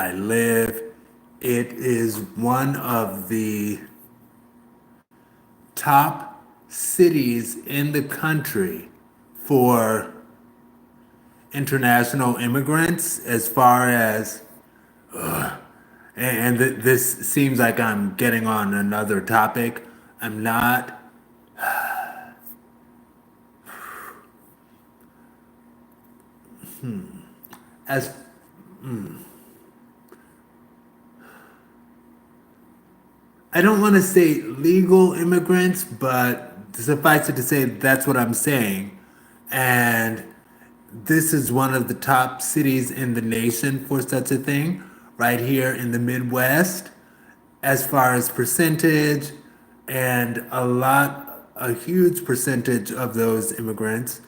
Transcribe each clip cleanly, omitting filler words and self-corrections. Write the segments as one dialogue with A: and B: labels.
A: I live. It is one of the top cities in the country for international immigrants as far as this seems like I'm getting on another topic. I'm not. As I don't want to say legal immigrants, but suffice it to say that's what I'm saying. And this is one of the top cities in the nation for such a thing, right here in the Midwest, as far as percentage, and a huge percentage of those immigrants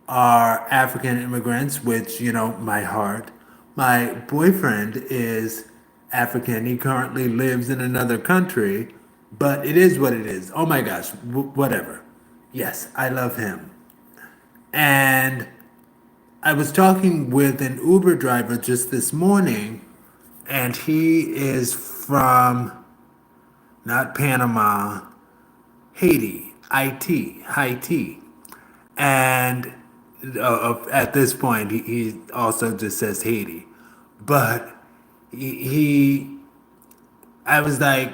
A: are African immigrants, which, my heart. My boyfriend is African. He currently lives in another country, but it is what it is. Oh my gosh, whatever. Yes, I love him. And I was talking with an Uber driver just this morning, and he is from not Panama, Haiti, Haiti. And at this point, he also just says Haiti. But he, I was like,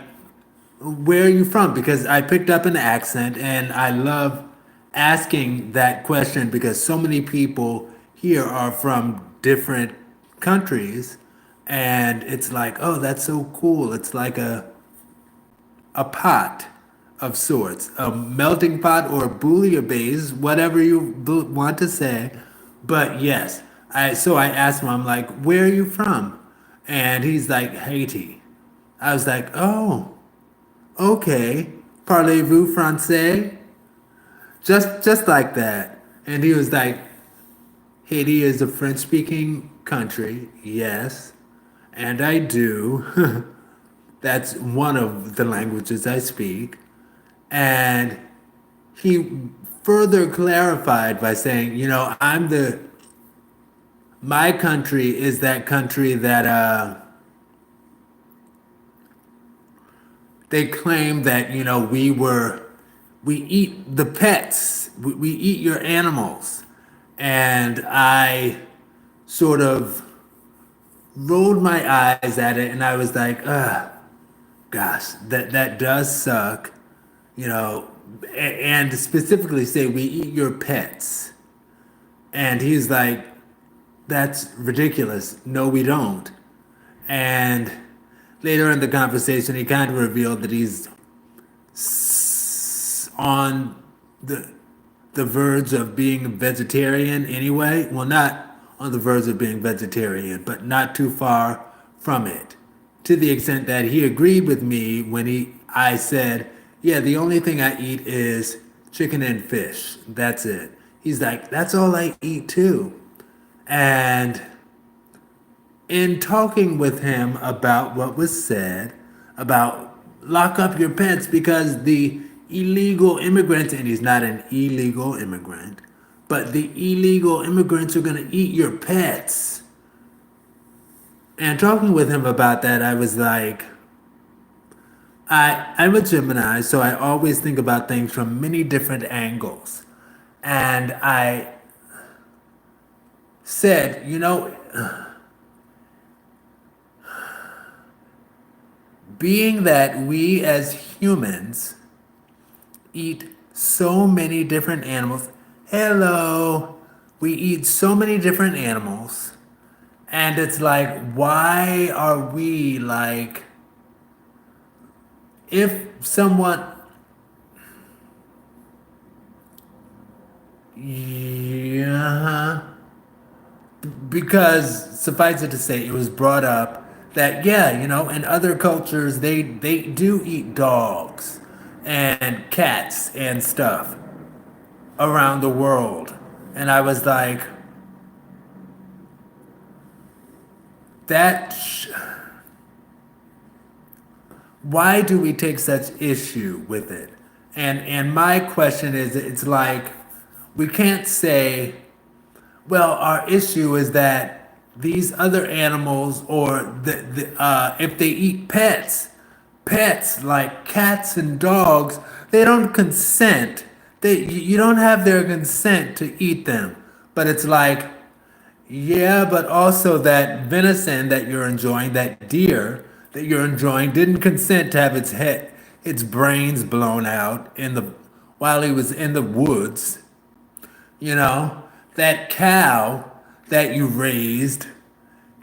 A: where are you from? Because I picked up an accent and I love asking that question because so many people here are from different countries. And it's like, oh, that's so cool. It's like a pot of sorts, a melting pot or bouillabaisse, whatever you want to say. But yes, I asked him, I'm like, where are you from? And he's like, Haiti. I was like, oh, okay. Parlez-vous français? Just like that. And he was like, Haiti is a French-speaking country, yes, and I do. That's one of the languages I speak. And he further clarified by saying, my country is that country that they claim that, we eat the pets, we eat your animals. And I sort of rolled my eyes at it and I was like, gosh, that does suck, and specifically say we eat your pets. And he's like, that's ridiculous. No, we don't. And later in the conversation, he kind of revealed that he's on the verge of being a vegetarian anyway. Well, not on the verge of being vegetarian, but not too far from it. To the extent that he agreed with me when I said, yeah, the only thing I eat is chicken and fish. That's it. He's like, that's all I eat too. And in talking with him about what was said about lock up your pets because the illegal immigrants, and he's not an illegal immigrant, but the illegal immigrants are going to eat your pets. And talking with him about that, I was like, I'm a Gemini, so I always think about things from many different angles. And I said, being that we as humans eat so many different animals, hello, we eat so many different animals, and it's like, why are we like, if someone, yeah, because suffice it to say, it was brought up that yeah, in other cultures they do eat dogs and cats and stuff around the world, and I was like, that. Why do we take such issue with it? And my question is, it's like we can't say, well, our issue is that these other animals, or if they eat pets like cats and dogs, they don't consent. You don't have their consent to eat them. But it's like, yeah, but also that venison that you're enjoying, that deer that you're enjoying, didn't consent to have its brains blown out while he was in the woods. You know, that cow that you raised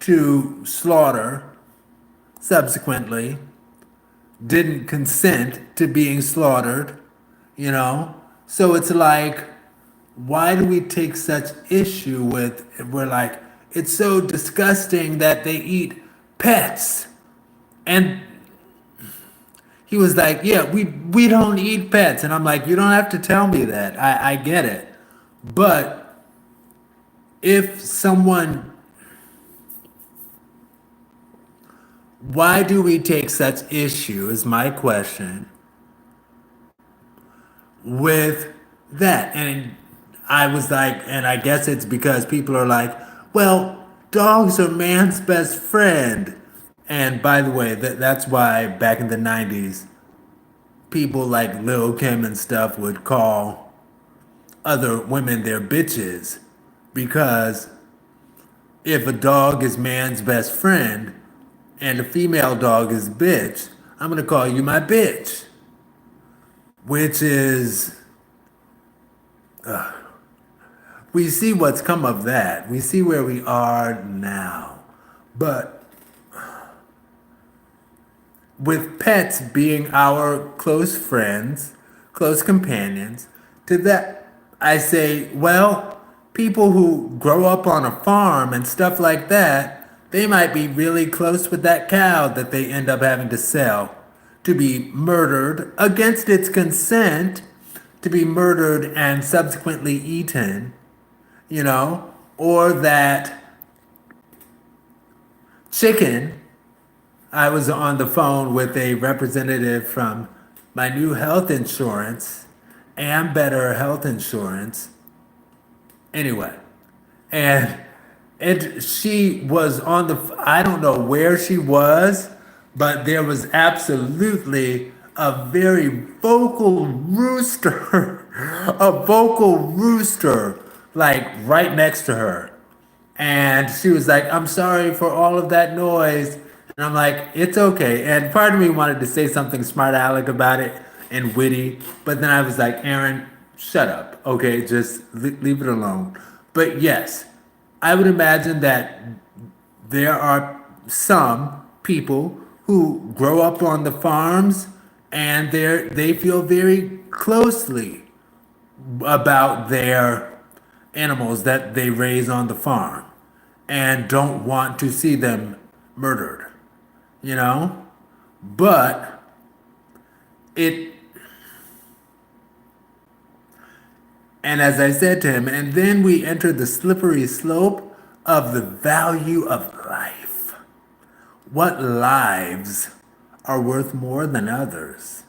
A: to slaughter subsequently didn't consent to being slaughtered. You know, so it's like, why do we take such issue with, we're like, it's so disgusting that they eat pets. And he was like, yeah, we don't eat pets. And I'm like, you don't have to tell me that. I get it. But if someone, why do we take such issue, is my question, with that? And I was like, and I guess it's because people are like, well, dogs are man's best friend. And by the way, that's why back in the 90s, people like Lil Kim and stuff would call other women their bitches. Because if a dog is man's best friend and a female dog is bitch, I'm gonna call you my bitch. Which is, we see what's come of that. We see where we are now. But with pets being our close friends, close companions, to that I say, well, people who grow up on a farm and stuff like that, they might be really close with that cow that they end up having to sell to be murdered against its consent, to be murdered and subsequently eaten, you know, or that chicken. I was on the phone with a representative from my new health insurance and better health insurance. Anyway, and she was on I don't know where she was, but there was absolutely a very vocal rooster, a vocal rooster, like right next to her. And she was like, I'm sorry for all of that noise. And I'm like, it's okay. And part of me wanted to say something smart aleck about it and witty. But then I was like, Aaron, shut up. Okay, just leave it alone. But yes, I would imagine that there are some people who grow up on the farms and they feel very closely about their animals that they raise on the farm and don't want to see them murdered, you know? But it, and as I said to him, and then we enter the slippery slope of the value of life. What lives are worth more than others?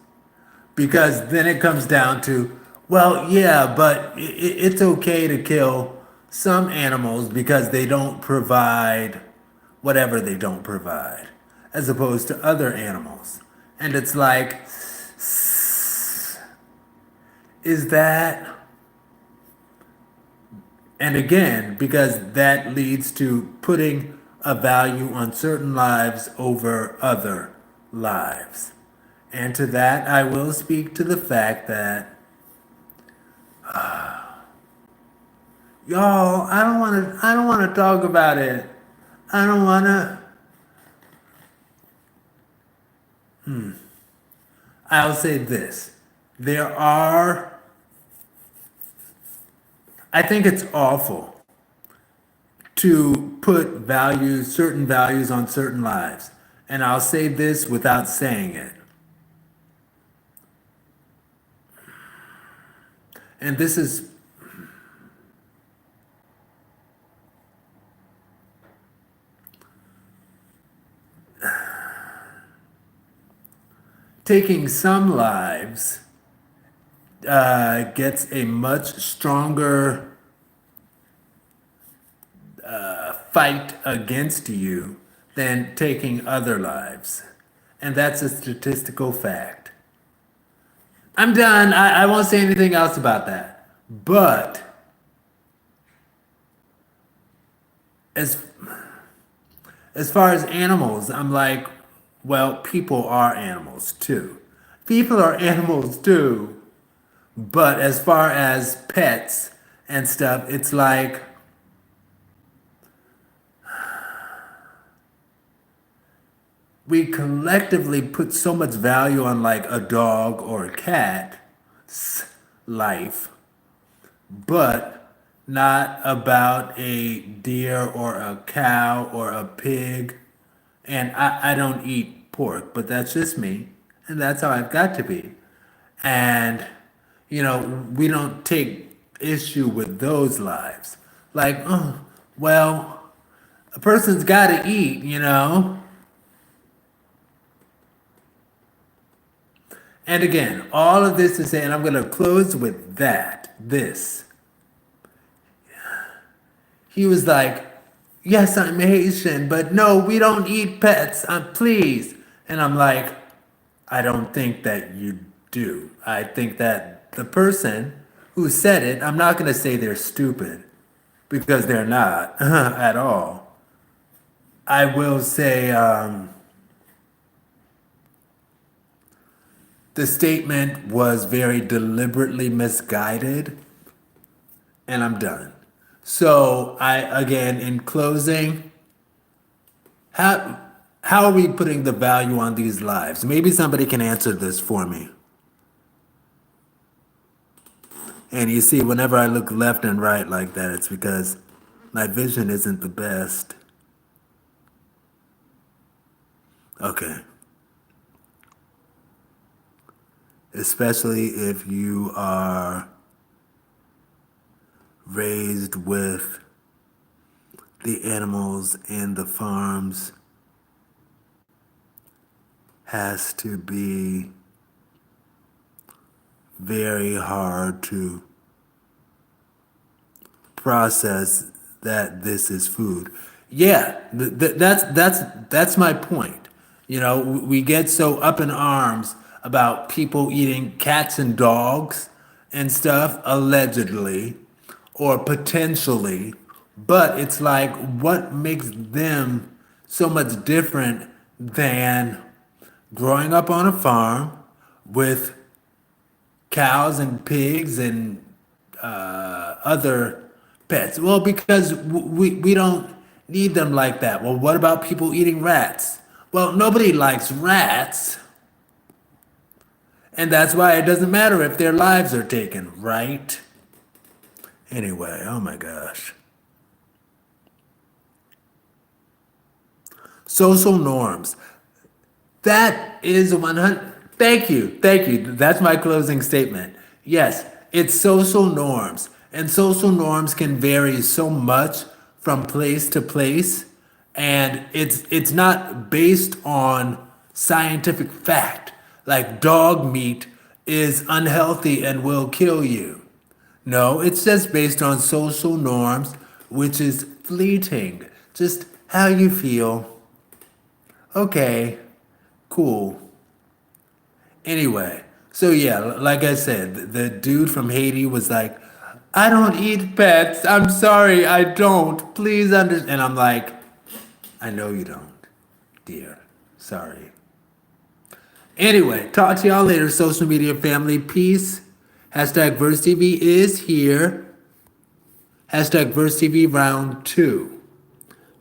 A: Because then it comes down to, well, yeah, but it's okay to kill some animals because they don't provide whatever they don't provide, as opposed to other animals. And it's like, is that, and again, because that leads to putting a value on certain lives over other lives. And to that, I will speak to the fact that, y'all, I don't want to talk about it. I don't want to. I'll say this. There are, I think it's awful to put values, certain values on certain lives. And I'll say this without saying it. And this is taking some lives gets a much stronger fight against you than taking other lives. And that's a statistical fact. I'm done. I won't say anything else about that. But as as far as animals, I'm like, well, people are animals too. People are animals too. But as far as pets and stuff, it's like we collectively put so much value on like a dog or a cat's life, but not about a deer or a cow or a pig. And I don't eat pork, but that's just me. And that's how I've got to be. And, we don't take issue with those lives. Like, oh, well, a person's got to eat. And again, all of this is saying, I'm going to close with that. This. He was like, yes, I'm Haitian, but no, we don't eat pets. Please. And I'm like, I don't think that you do. I think that the person who said it, I'm not going to say they're stupid because they're not at all. I will say the statement was very deliberately misguided, and I'm done. So again, in closing, how are we putting the value on these lives? Maybe somebody can answer this for me. And you see, whenever I look left and right like that, it's because my vision isn't the best. Okay. Especially if you are raised with the animals in the farms, has to be very hard to process that this is food. Yeah, that's my point. We get so up in arms about people eating cats and dogs and stuff, allegedly or potentially, but it's like, what makes them so much different than growing up on a farm with cows and pigs and other pets? Well, because we don't need them like that. Well, what about people eating rats? Well, nobody likes rats. And that's why it doesn't matter if their lives are taken, right? Anyway, oh my gosh. Social norms. That is 100. Thank you. Thank you. That's my closing statement. Yes, it's social norms. And social norms can vary so much from place to place. And it's not based on scientific fact. Like dog meat is unhealthy and will kill you. No, it's just based on social norms, which is fleeting. Just how you feel. Okay, cool. Anyway, so yeah, like I said, the dude from Haiti was like, I don't eat pets. I'm sorry, I don't. Please understand. And I'm like, I know you don't, dear. Sorry. Anyway, talk to y'all later, social media family. Peace. Hashtag VerseTV is here. Hashtag VerseTV round 2.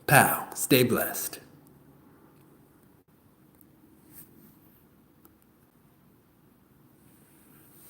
A: Pow. Stay blessed.